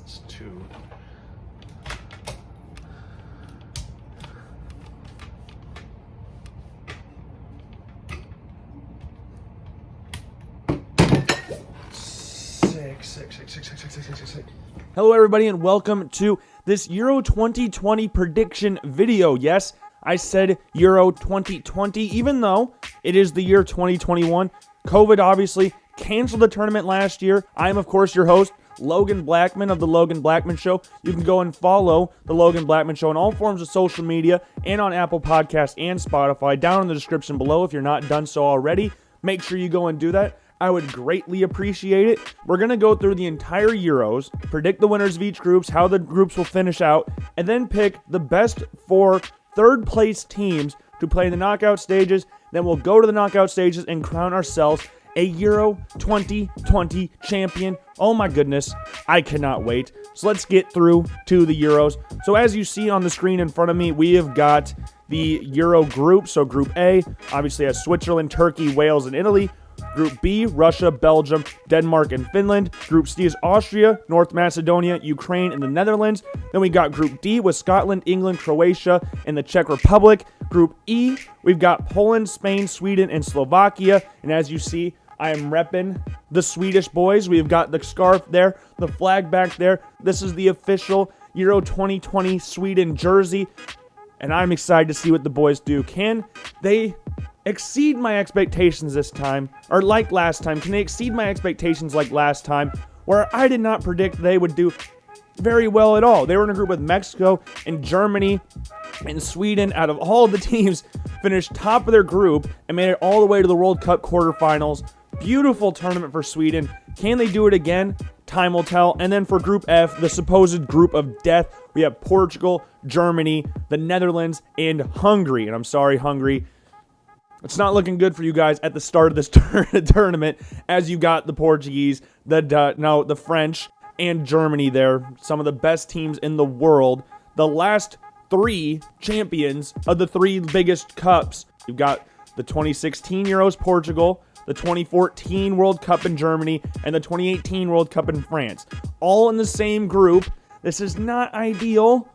It's 2. Six. Hello everybody and welcome to this Euro 2020 prediction video. Yes, I said Euro 2020 even though it is the year 2021. COVID obviously canceled the tournament last year. I am of course your host, Logan Blackman of the Logan Blackman Show. You can go and follow the Logan Blackman Show on all forms of social media and on Apple Podcasts and Spotify down in the description below if you're not done so already. Make sure you go and do that. I would greatly appreciate it. We're going to go through the entire Euros, predict the winners of each groups, how the groups will finish out, and then pick the best 4 third-place teams to play in the knockout stages. Then we'll go to the knockout stages and crown ourselves a Euro 2020 champion. Oh my goodness, I cannot wait. So let's get through to the Euros. So as you see on the screen in front of me, we have got the Euro group. So Group A obviously has Switzerland, Turkey, Wales, and Italy. Group B, Russia, Belgium, Denmark, and Finland. Group C is Austria, North Macedonia, Ukraine, and the Netherlands. Then we got Group D with Scotland, England, Croatia, and the Czech Republic. Group E, we've got Poland, Spain, Sweden, and Slovakia. And as you see, I am repping the Swedish boys. We've got the scarf there, the flag back there. This is the official Euro 2020 Sweden jersey. And I'm excited to see what the boys do. Can they exceed my expectations this time, or like last time? Can they exceed my expectations like last time, where I did not predict they would do very well at all? They were in a group with Mexico and Germany and Sweden. Out of all the teams, finished top of their group and made it all the way to the World Cup quarterfinals. Beautiful tournament for Sweden. Can they do it again? Time will tell. And then for Group F, the supposed group of death, we have Portugal, Germany, the Netherlands, and Hungary. And I'm sorry, Hungary, it's not looking good for you guys at the start of this tournament, as you got the Portuguese, the French, and Germany there. Some of the best teams in the world. The last 3 champions of the 3 biggest cups. You've got the 2016 Euros Portugal, the 2014 World Cup in Germany, and the 2018 World Cup in France. All in the same group. This is not ideal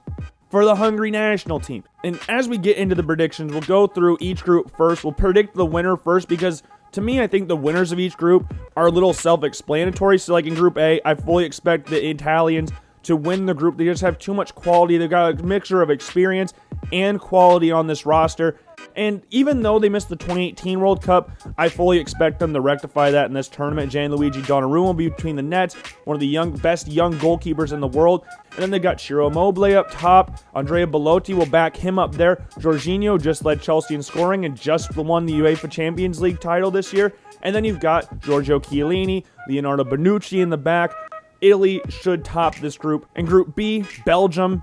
for the Hungary national team. And as we get into the predictions, we'll go through each group first. We'll predict the winner first because, to me, I think the winners of each group are a little self-explanatory. So like in Group A, I fully expect the Italians to win the group. They just have too much quality. They've got a mixture of experience and quality on this roster. And even though they missed the 2018 World Cup, I fully expect them to rectify that in this tournament. Gianluigi Donnarumma will be between the nets, one of the best young goalkeepers in the world. And then they got Ciro Immobile up top. Andrea Belotti will back him up there. Jorginho just led Chelsea in scoring and just won the UEFA Champions League title this year. And then you've got Giorgio Chiellini, Leonardo Bonucci in the back. Italy should top this group. And Group B, Belgium,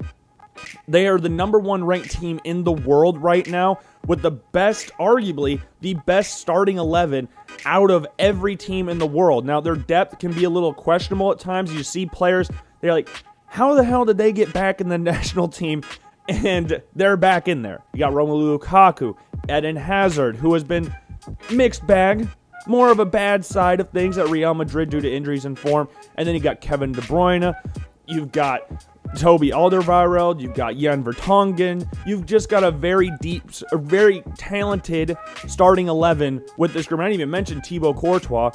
they are the number 1 ranked team in the world right now, with the best, arguably, the best starting 11 out of every team in the world. Now, their depth can be a little questionable at times. You see players, they're like, how the hell did they get back in the national team? And they're back in there. You got Romelu Lukaku, Eden Hazard, who has been mixed bag, more of a bad side of things at Real Madrid due to injuries and form. And then you got Kevin De Bruyne. You've got Toby Alderweireld, you've got Jan Vertonghen. You've just got a very deep, a very talented starting 11 with this group. I didn't even mention Thibaut Courtois.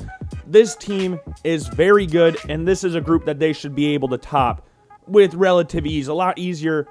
This team is very good, and this is a group that they should be able to top with relative ease. A lot easier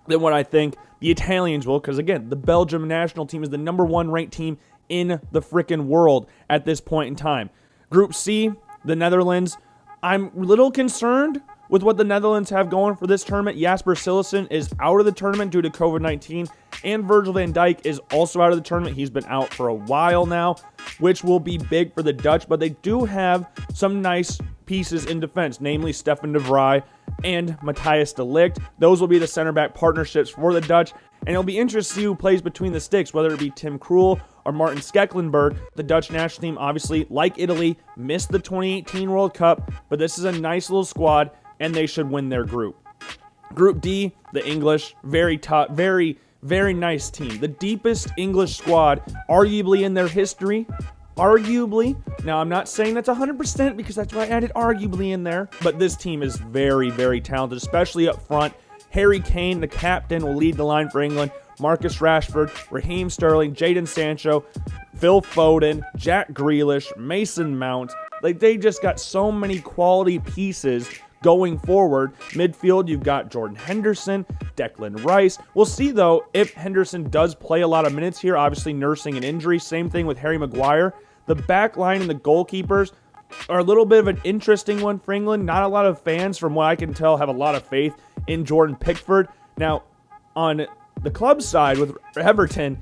than what I think the Italians will, because again, the Belgium national team is the number 1 ranked team in the frickin' world at this point in time. Group C, the Netherlands. I'm a little concerned with what the Netherlands have going for this tournament. Jasper Cillessen is out of the tournament due to COVID-19, and Virgil van Dijk is also out of the tournament. He's been out for a while now, which will be big for the Dutch, but they do have some nice pieces in defense, namely Stefan de Vrij and Matthias de Ligt. Those will be the center back partnerships for the Dutch, and it'll be interesting to see who plays between the sticks, whether it be Tim Krul or Martin Stekelenburg. The Dutch national team, obviously, like Italy, missed the 2018 World Cup, but this is a nice little squad, and they should win their group. Group D, the English, very tough, very nice team. The deepest English squad, arguably in their history, Arguably, now I'm not saying that's 100% because that's why I added arguably in there, but this team is very, very talented, especially up front. Harry Kane, the captain, will lead the line for England. Marcus Rashford, Raheem Sterling, Jadon Sancho, Phil Foden, Jack Grealish, Mason Mount. Like, they just got so many quality pieces going forward. Midfield, you've got Jordan Henderson, Declan Rice. We'll see, though, if Henderson does play a lot of minutes here, obviously nursing an injury. Same thing with Harry Maguire. The back line and the goalkeepers are a little bit of an interesting one for England. Not a lot of fans, from what I can tell, have a lot of faith in Jordan Pickford. Now, on the club side with Everton,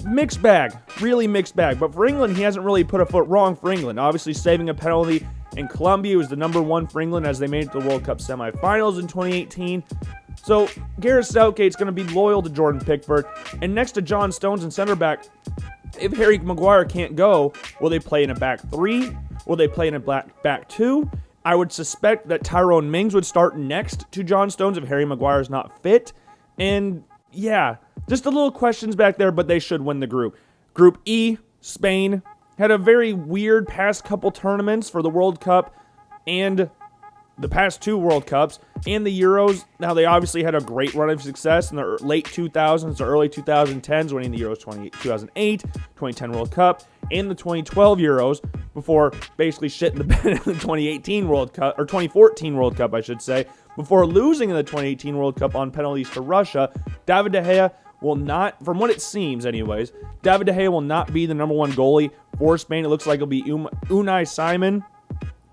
mixed bag, really mixed bag. But for England, he hasn't really put a foot wrong for England. Obviously, saving a penalty in Colombia was the number one for England as they made it to the World Cup semifinals in 2018. So Gareth Southgate's going to be loyal to Jordan Pickford. And next to John Stones and center back, if Harry Maguire can't go, will they play in a back three? Will they play in a back two? I would suspect that Tyrone Mings would start next to John Stones if Harry Maguire is not fit. And yeah, just a little questions back there, but they should win the group. Group E, Spain, had a very weird past couple tournaments for the World Cup and the past two World Cups and the Euros. Now, they obviously had a great run of success in the late 2000s or early 2010s, winning the Euros 2008, 2010 World Cup, and the 2012 Euros before basically shitting the bed in the 2018 World Cup, or 2014 World Cup, I should say, before losing in the 2018 World Cup on penalties to Russia. David De Gea will not, from what it seems anyways, David De Gea will not be the number one goalie for Spain. It looks like it'll be Unai Simon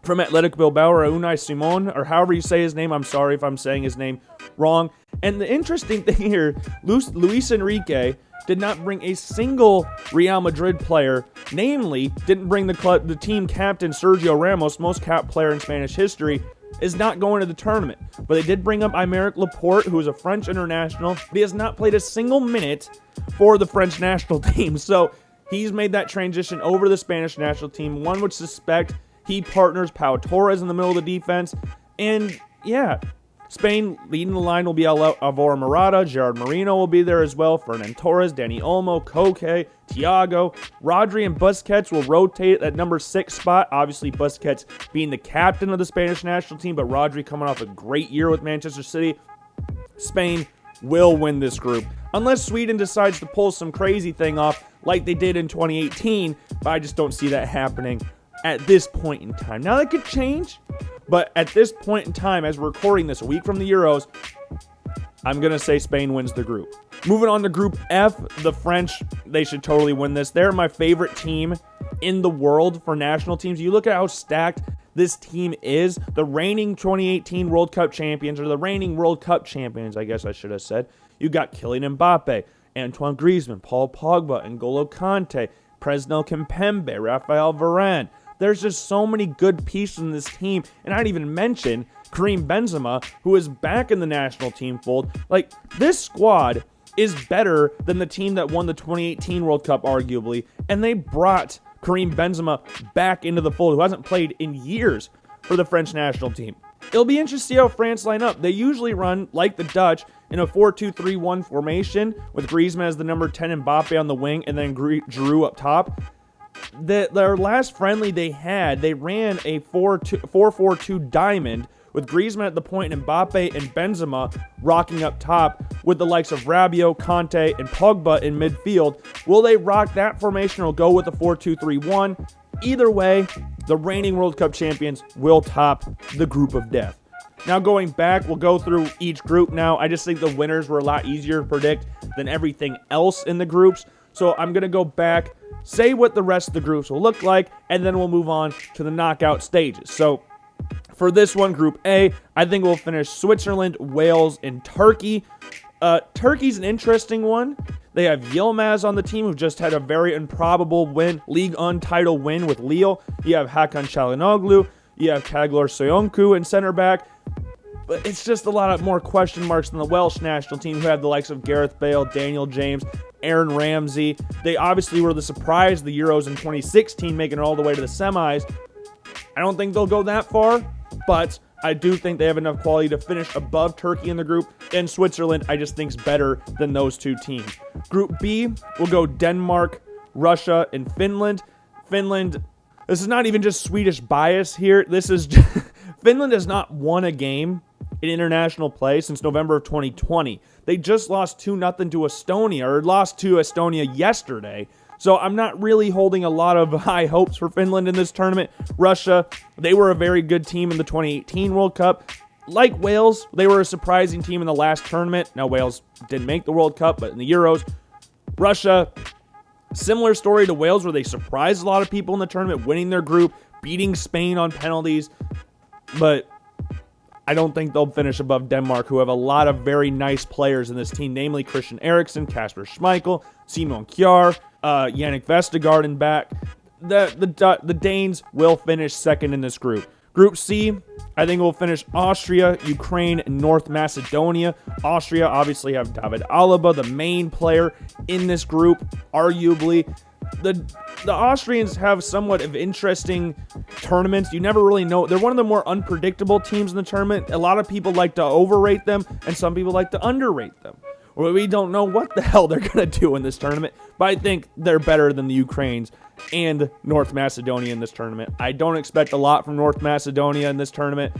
from Athletic Bilbao, or Unai Simon, or however you say his name. I'm sorry if I'm saying his name wrong. And the interesting thing here, Luis Enrique did not bring a single Real Madrid player, namely, didn't bring the team captain Sergio Ramos, most capped player in Spanish history, is not going to the tournament. But they did bring up Aymeric Laporte, who is a French international, but he has not played a single minute for the French national team. So he's made that transition over to the Spanish national team. One would suspect he partners Pau Torres in the middle of the defense. And yeah, Spain leading the line will be Alvaro Morata. Gerard Moreno will be there as well. Fernan Torres, Dani Olmo, Koke, Thiago. Rodri and Busquets will rotate at number 6 spot. Obviously, Busquets being the captain of the Spanish national team, but Rodri coming off a great year with Manchester City. Spain will win this group, unless Sweden decides to pull some crazy thing off like they did in 2018, but I just don't see that happening at this point in time. Now, that could change, but at this point in time, as we're recording this a week from the Euros, I'm going to say Spain wins the group. Moving on to Group F, the French, they should totally win this. They're my favorite team in the world for national teams. You look at how stacked this team is. The reigning 2018 World Cup champions, or the reigning World Cup champions, I guess I should have said. You got Kylian Mbappe, Antoine Griezmann, Paul Pogba, N'Golo Kante, Presnel Kimpembe, Raphael Varane. There's just so many good pieces in this team, and I'd even mention Karim Benzema, who is back in the national team fold. Like, this squad is better than the team that won the 2018 World Cup, arguably, and they brought Karim Benzema back into the fold, who hasn't played in years for the French national team. It'll be interesting to see how France line up. They usually run, like the Dutch, in a 4-2-3-1 formation, with Griezmann as the number 10, Mbappe on the wing, and then Giroud up top. Their last friendly they ran a 4-4-2 diamond, with Griezmann at the point and Mbappe and Benzema rocking up top with the likes of Rabiot, Kante, and Pogba in midfield. Will they rock that formation or go with a 4-2-3-1? Either way, the reigning World Cup champions will top the group of death. Now, going back, we'll go through each group now. I just think the winners were a lot easier to predict than everything else in the groups. So I'm going to go back, say what the rest of the groups will look like, and then we'll move on to the knockout stages. So for this one, Group A, I think we'll finish Switzerland, Wales, and Turkey. Turkey's an interesting one. They have Yilmaz on the team, who just had a very improbable League One title win with Lille. You have Hakan Çalhanoğlu. You have Kaglar Soyuncu in center back. But it's just a lot of more question marks than the Welsh national team, who had the likes of Gareth Bale, Daniel James, Aaron Ramsey. They obviously were the surprise of the Euros in 2016, making it all the way to the semis. I don't think they'll go that far, but I do think they have enough quality to finish above Turkey in the group, and Switzerland I just think is better than those two teams. Group B will go Denmark, Russia, and Finland. Finland, this is not even just Swedish bias here. This is just, Finland has not won a game in international play since November of 2020. They just lost 2-0 to Estonia, or lost to Estonia yesterday. So I'm not really holding a lot of high hopes for Finland in this tournament. Russia, they were a very good team in the 2018 World Cup. Like Wales, they were a surprising team in the last tournament. Now, Wales didn't make the World Cup, but in the Euros. Russia, similar story to Wales, where they surprised a lot of people in the tournament, winning their group, beating Spain on penalties. But I don't think they'll finish above Denmark, who have a lot of very nice players in this team, namely Christian Eriksen, Kasper Schmeichel, Simon Kjær, Yannick Vestergaard in back. The Danes will finish second in this group. Group C, I think we'll finish Austria, Ukraine, and North Macedonia. Austria obviously have David Alaba, the main player in this group, arguably. The Austrians have somewhat of interesting tournaments. You never really know. They're one of the more unpredictable teams in the tournament. A lot of people like to overrate them, and some people like to underrate them. We don't know what the hell they're going to do in this tournament, but I think they're better than the Ukraines and North Macedonia in this tournament. I don't expect a lot from North Macedonia in this tournament,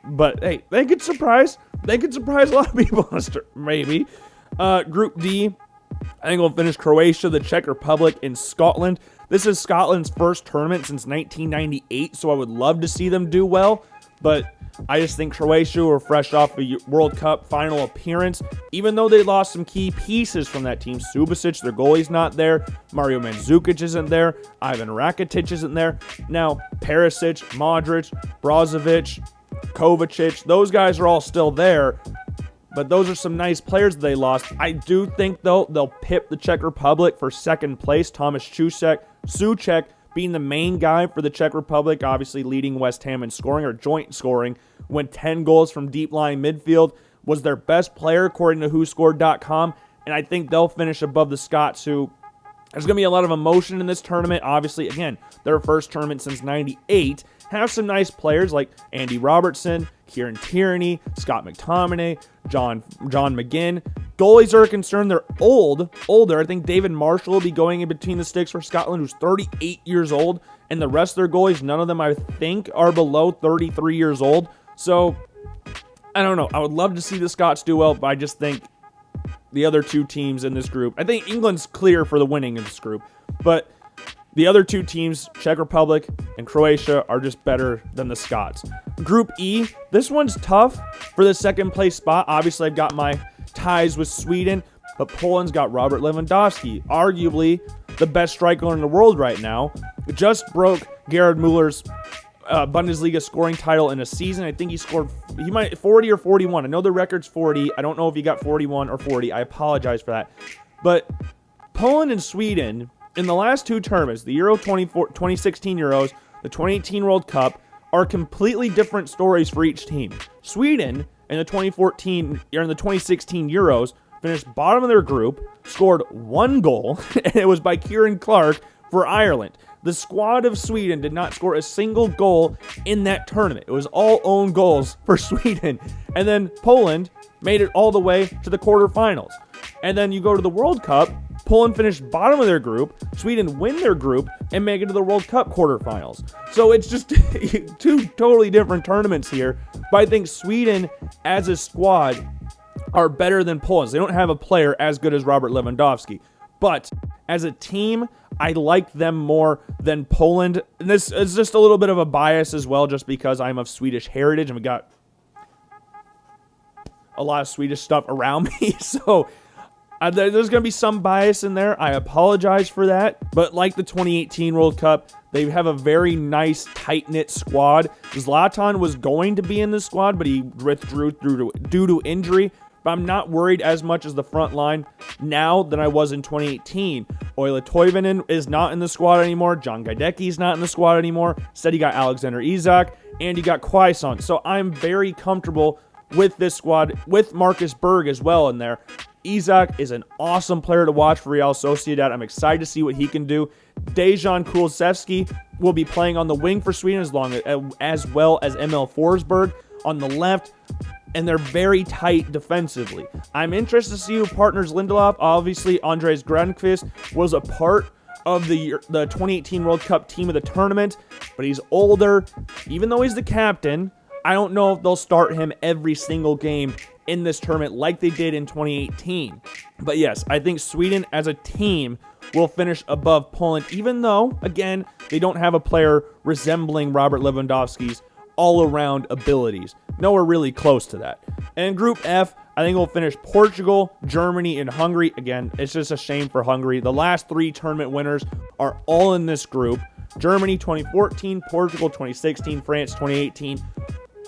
but hey, they could surprise. They could surprise a lot of people in this maybe. Group D, I think we'll finish Croatia, the Czech Republic, and Scotland. This is Scotland's first tournament since 1998, so I would love to see them do well, but I just think Croatia were fresh off a World Cup final appearance, even though they lost some key pieces from that team. Subasic, their goalie's not there. Mario Mandzukic isn't there. Ivan Rakitic isn't there. Now, Perisic, Modric, Brozovic, Kovacic, those guys are all still there, but those are some nice players that they lost. I do think, though, they'll pip the Czech Republic for second place. Thomas Souček being the main guy for the Czech Republic, obviously leading West Ham in scoring, or joint scoring, went 10 goals from deep line midfield, was their best player according to WhoScored.com, and I think they'll finish above the Scots, who there's going to be a lot of emotion in this tournament. Obviously, again, their first tournament since 98. Have some nice players like Andy Robertson, Kieran Tierney, Scott McTominay, John McGinn. Goalies are a concern. They're older. I think David Marshall will be going in between the sticks for Scotland, who's 38 years old. And the rest of their goalies, none of them, I think, are below 33 years old. So, I don't know. I would love to see the Scots do well, but I just think the other two teams in this group, I think England's clear for the winning of this group, but the other two teams, Czech Republic and Croatia, are just better than the Scots. Group E, this one's tough for the second place spot. Obviously, I've got my ties with Sweden, but Poland's got Robert Lewandowski, arguably the best striker in the world right now. Just broke Gerhard Muller's Bundesliga scoring title in a season. I think he might 40 or 41. I know the record's 40. I don't know if he got 41 or 40. I apologize for that. But Poland and Sweden, in the last two tournaments, the Euro 2016 Euros, the 2018 World Cup, are completely different stories for each team. Sweden in the 2016 Euros finished bottom of their group, scored one goal, and it was by Kieran Clark for Ireland. The squad of Sweden did not score a single goal in that tournament. It was all own goals for Sweden. And then Poland made it all the way to the quarterfinals. And then you go to the World Cup, Poland finished bottom of their group, Sweden win their group, and make it to the World Cup quarterfinals. So it's just two totally different tournaments here. But I think Sweden, as a squad, are better than Poland. They don't have a player as good as Robert Lewandowski. But as a team, I like them more than Poland. And this is just a little bit of a bias as well, just because I'm of Swedish heritage and we got a lot of Swedish stuff around me. So there's going to be some bias in there. I apologize for that. But like the 2018 World Cup, they have a very nice, tight-knit squad. Zlatan was going to be in the squad, but he withdrew due to injury. But I'm not worried as much as the front line now than I was in 2018. Oila Toivonen is not in the squad anymore. John Guidecki's not in the squad anymore. Instead, you got Alexander Isak, and you got Quaison. So I'm very comfortable with this squad, with Marcus Berg as well in there. Isak is an awesome player to watch for Real Sociedad. I'm excited to see what he can do. Dejan Kulusevski will be playing on the wing for Sweden as well as Emil Forsberg on the left. And they're very tight defensively. I'm interested to see who partners Lindelof. Obviously, Andres Granqvist was a part of the 2018 World Cup team of the tournament, but he's older. Even though he's the captain, I don't know if they'll start him every single game in this tournament like they did in 2018. But yes, I think Sweden as a team will finish above Poland, even though, again, they don't have a player resembling Robert Lewandowski's all-around abilities. Nowhere really close to that. And in Group F, I think we'll finish Portugal, Germany, and Hungary. Again, it's just a shame for Hungary. The last 3 tournament winners are all in this group. Germany 2014, Portugal 2016, France 2018.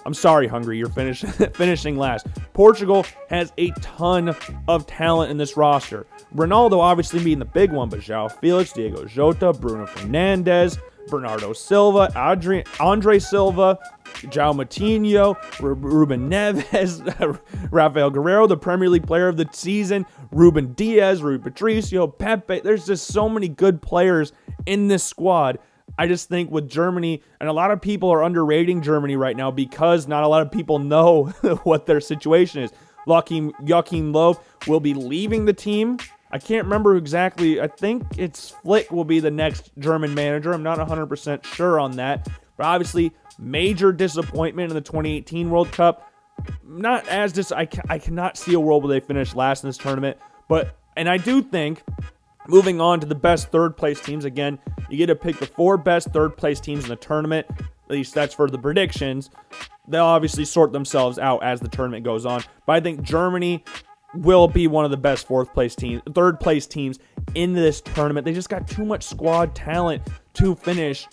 I'm sorry, Hungary, you're finishing last. Portugal has a ton of talent in this roster. Ronaldo obviously being the big one, but João Felix, Diego Jota, Bruno Fernandes, Bernardo Silva, Andre Silva, João Moutinho, Ruben Neves, Rafael Guerrero, the Premier League player of the season, Ruben Diaz, Rui Patricio, Pepe. There's just so many good players in this squad. I just think with Germany, and a lot of people are underrating Germany right now because not a lot of people know what their situation is. Joachim Löw will be leaving the team. I can't remember exactly. I think it's Flick will be the next German manager. I'm not 100% sure on that. But obviously, major disappointment in the 2018 World Cup. Not as I cannot see a world where they finish last in this tournament. And I do think, moving on to the best third-place teams, again, you get to pick the 4 best third-place teams in the tournament. At least that's for the predictions. They'll obviously sort themselves out as the tournament goes on. But I think Germany will be one of the best third-place teams in this tournament. They just got too much squad talent to finish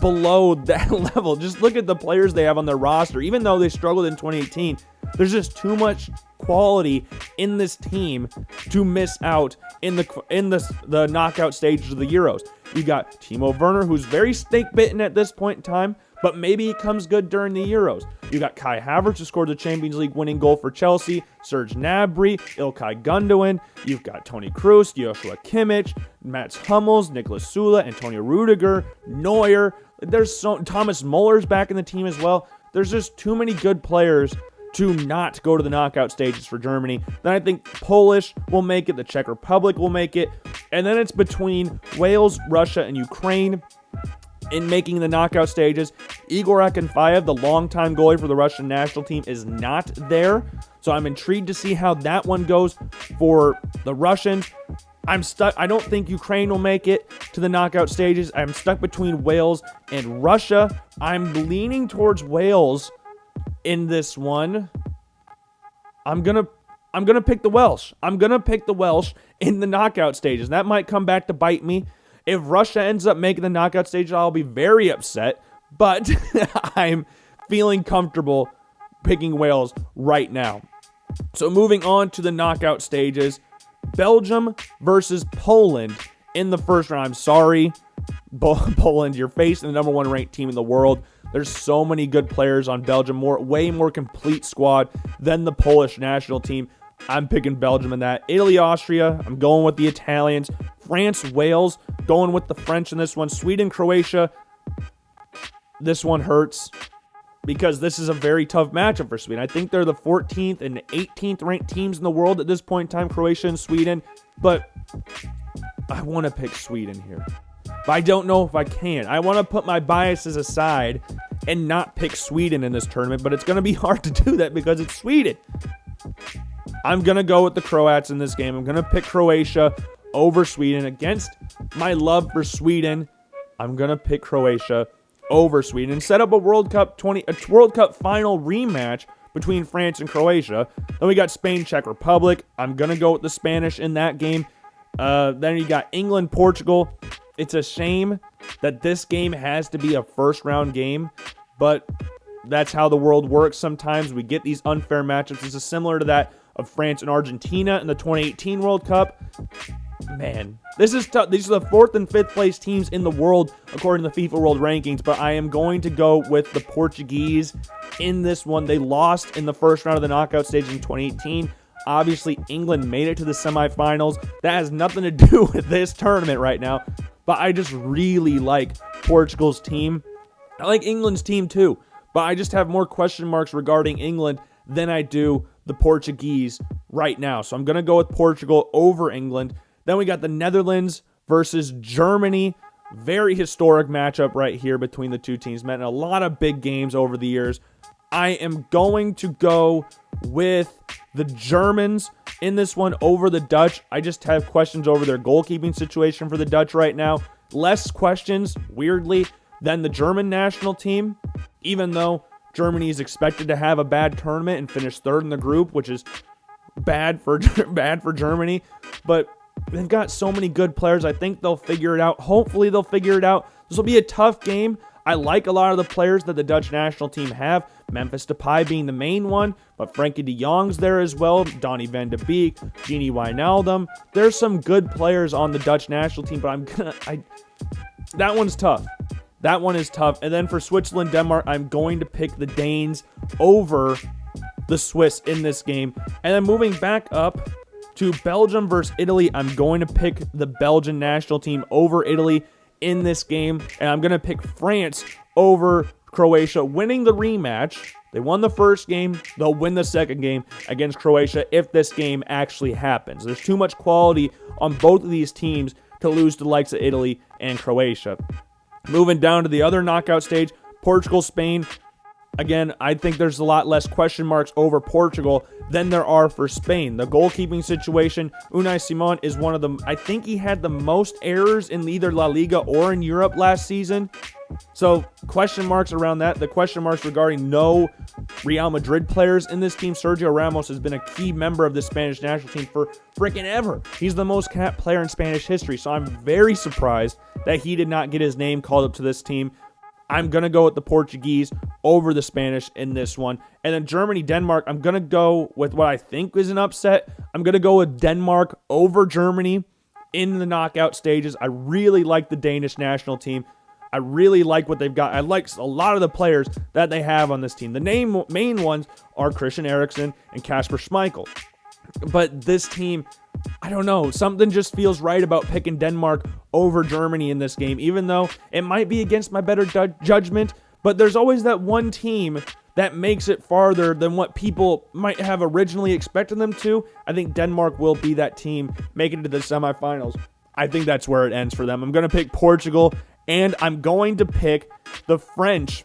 below that level. Just look at the players they have on their roster. Even though they struggled in 2018, there's just too much quality in this team to miss out in the knockout stages of the Euros. You got Timo Werner, who's very stink-bitten at this point in time, but maybe he comes good during the Euros. You got Kai Havertz, who scored the Champions League winning goal for Chelsea, Serge Gnabry, Ilkay Gundogan. You've got Toni Kroos, Joshua Kimmich, Mats Hummels, Niklas Süle, Antonio Rudiger, Neuer. Thomas Muller's back in the team as well. There's just too many good players to not go to the knockout stages for Germany. Then I think Polish will make it, the Czech Republic will make it, and then it's between Wales, Russia, and Ukraine in making the knockout stages. Igor Akinfeev, the longtime goalie for the Russian national team, is not there, so I'm intrigued to see how that one goes for the Russians. I'm stuck. I don't think Ukraine will make it to the knockout stages. I'm stuck between Wales and Russia. I'm leaning towards Wales in this one. I'm gonna pick the Welsh. I'm gonna pick the Welsh in the knockout stages. That might come back to bite me. If Russia ends up making the knockout stages, I'll be very upset. But I'm feeling comfortable picking Wales right now. So moving on to the knockout stages, Belgium versus Poland in the first round. I'm sorry, Poland, you're facing the number 1 ranked team in the world. There's so many good players on Belgium, way more complete squad than the Polish national team. I'm picking Belgium in that. Italy, Austria, I'm going with the Italians. France, Wales, going with the French in this one. Sweden, Croatia, this one hurts because this is a very tough matchup for Sweden. I think they're the 14th and 18th ranked teams in the world at this point in time, Croatia and Sweden, but I want to pick Sweden here. But I don't know if I can. I want to put my biases aside and not pick Sweden in this tournament, but it's going to be hard to do that because it's Sweden. I'm going to go with the Croats in this game. I'm going to pick Croatia over Sweden. Against my love for Sweden, I'm going to pick Croatia over Sweden and set up a World Cup final rematch between France and Croatia. Then we got Spain, Czech Republic. I'm going to go with the Spanish in that game. Then you got England, Portugal. It's a shame that this game has to be a first-round game, but that's how the world works sometimes. We get these unfair matchups. This is similar to that of France and Argentina in the 2018 World Cup. Man, this is tough. These are the 4th and 5th place teams in the world according to the FIFA World Rankings, but I am going to go with the Portuguese in this one. They lost in the first round of the knockout stage in 2018. Obviously, England made it to the semifinals. That has nothing to do with this tournament right now, but I just really like Portugal's team. I like England's team too, but I just have more question marks regarding England than I do the Portuguese right now. So I'm going to go with Portugal over England. Then we got the Netherlands versus Germany. Very historic matchup right here between the two teams. Met in a lot of big games over the years. I am going to go with the Germans in this one over the Dutch. I just have questions over their goalkeeping situation for the Dutch right now. Less questions, weirdly, than the German national team, even though Germany is expected to have a bad tournament and finish third in the group, which is bad for Germany. But they've got so many good players. I think they'll figure it out. Hopefully they'll figure it out. This will be a tough game. I like a lot of the players that the Dutch national team have. Memphis Depay being the main one, but Frankie de Jong's there as well. Donny van de Beek, Gini Wijnaldum. There's some good players on the Dutch national team, but that one's tough. That one is tough. And then for Switzerland, Denmark, I'm going to pick the Danes over the Swiss in this game. And then moving back up to Belgium versus Italy, I'm going to pick the Belgian national team over Italy in this game, and I'm going to pick France over Croatia, winning the rematch. They won the first game. They'll win the second game against Croatia if this game actually happens. There's too much quality on both of these teams to lose to the likes of Italy and Croatia. Moving down to the other knockout stage, Portugal, Spain. Again, I think there's a lot less question marks over Portugal than there are for Spain. The goalkeeping situation, Unai Simon is one of them. I think he had the most errors in either La Liga or in Europe last season. So question marks around that. The question marks regarding no Real Madrid players in this team. Sergio Ramos has been a key member of the Spanish national team for freaking ever. He's the most capped player in Spanish history. So I'm very surprised that he did not get his name called up to this team. I'm going to go with the Portuguese over the Spanish in this one. And then Germany, Denmark, I'm going to go with what I think is an upset. I'm going to go with Denmark over Germany in the knockout stages. I really like the Danish national team. I really like what they've got. I like a lot of the players that they have on this team. The main ones are Christian Eriksen and Kasper Schmeichel. But this team, I don't know, something just feels right about picking Denmark over Germany in this game, even though it might be against my better judgment. But there's always that one team that makes it farther than what people might have originally expected them to. I think Denmark will be that team making it to the semifinals. I think that's where it ends for them. I'm going to pick Portugal, and I'm going to pick the French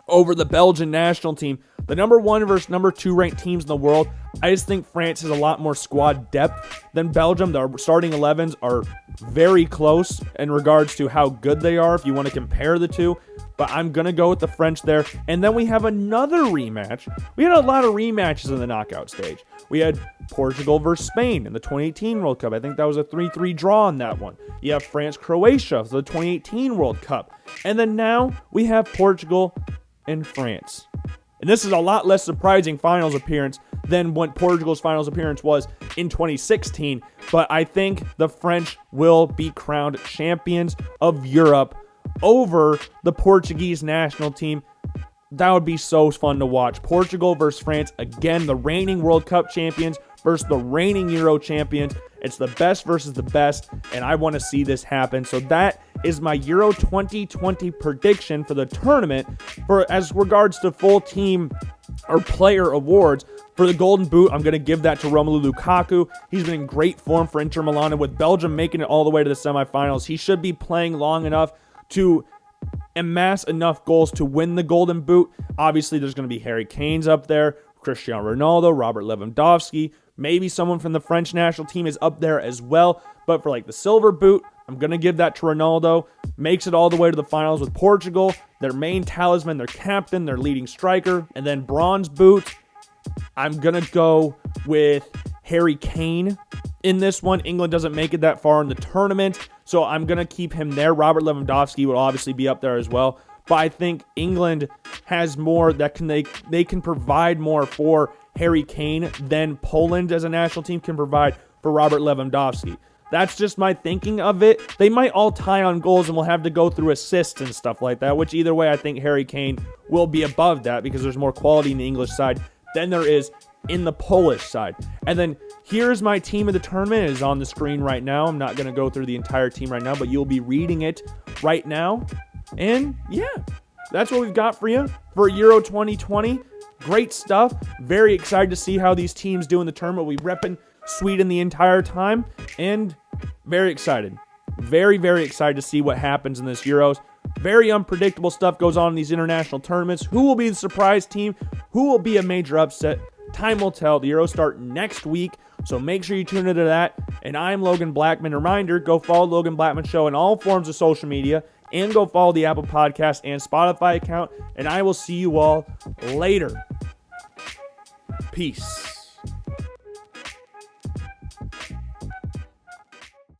over the Belgian national team. The number 1 versus number 2 ranked teams in the world. I just think France has a lot more squad depth than Belgium. Their starting 11s are very close in regards to how good they are if you want to compare the two. But I'm going to go with the French there. And then we have another rematch. We had a lot of rematches in the knockout stage. We had Portugal versus Spain in the 2018 World Cup. I think that was a 3-3 draw on that one. You have France-Croatia for the 2018 World Cup. And then now we have Portugal and France. And this is a lot less surprising finals appearance than what Portugal's finals appearance was in 2016. But I think the French will be crowned champions of Europe over the Portuguese national team. That would be so fun to watch. Portugal versus France. Again, the reigning World Cup champions versus the reigning Euro champions. It's the best versus the best, and I want to see this happen. So that is my Euro 2020 prediction for the tournament. For as regards to full team or player awards, for the Golden Boot, I'm going to give that to Romelu Lukaku. He's been in great form for Inter Milan, and with Belgium making it all the way to the semifinals, he should be playing long enough to amass enough goals to win the Golden Boot. Obviously, there's going to be Harry Kane's up there, Cristiano Ronaldo, Robert Lewandowski. Maybe someone from the French national team is up there as well. But for like the silver boot, I'm going to give that to Ronaldo. Makes it all the way to the finals with Portugal. Their main talisman, their captain, their leading striker. And then bronze boot, I'm going to go with Harry Kane in this one. England doesn't make it that far in the tournament, so I'm going to keep him there. Robert Lewandowski will obviously be up there as well. But I think England has more that they can provide more for Harry Kane than Poland as a national team can provide for Robert Lewandowski. That's just my thinking of it. They might all tie on goals and we'll have to go through assists and stuff like that, which either way I think Harry Kane will be above that because there's more quality in the English side than there is in the Polish side. And then here's my team of the tournament. It is on the screen right now. I'm not going to go through the entire team right now, but you'll be reading it right now. And yeah, that's what we've got for you for Euro 2020. Great stuff. Very excited to see how these teams do in the tournament. We repping Sweden the entire time, and very excited. very, very excited to see what happens in this Euros. Very unpredictable stuff goes on in these international tournaments. Who will be the surprise team? Who will be a major upset? Time will tell. The Euros start next week, so make sure you tune into that. And I'm Logan Blackman. Reminder, go follow Logan Blackman Show in all forms of social media, and go follow the Apple Podcast and Spotify account. And I will see you all later. Peace.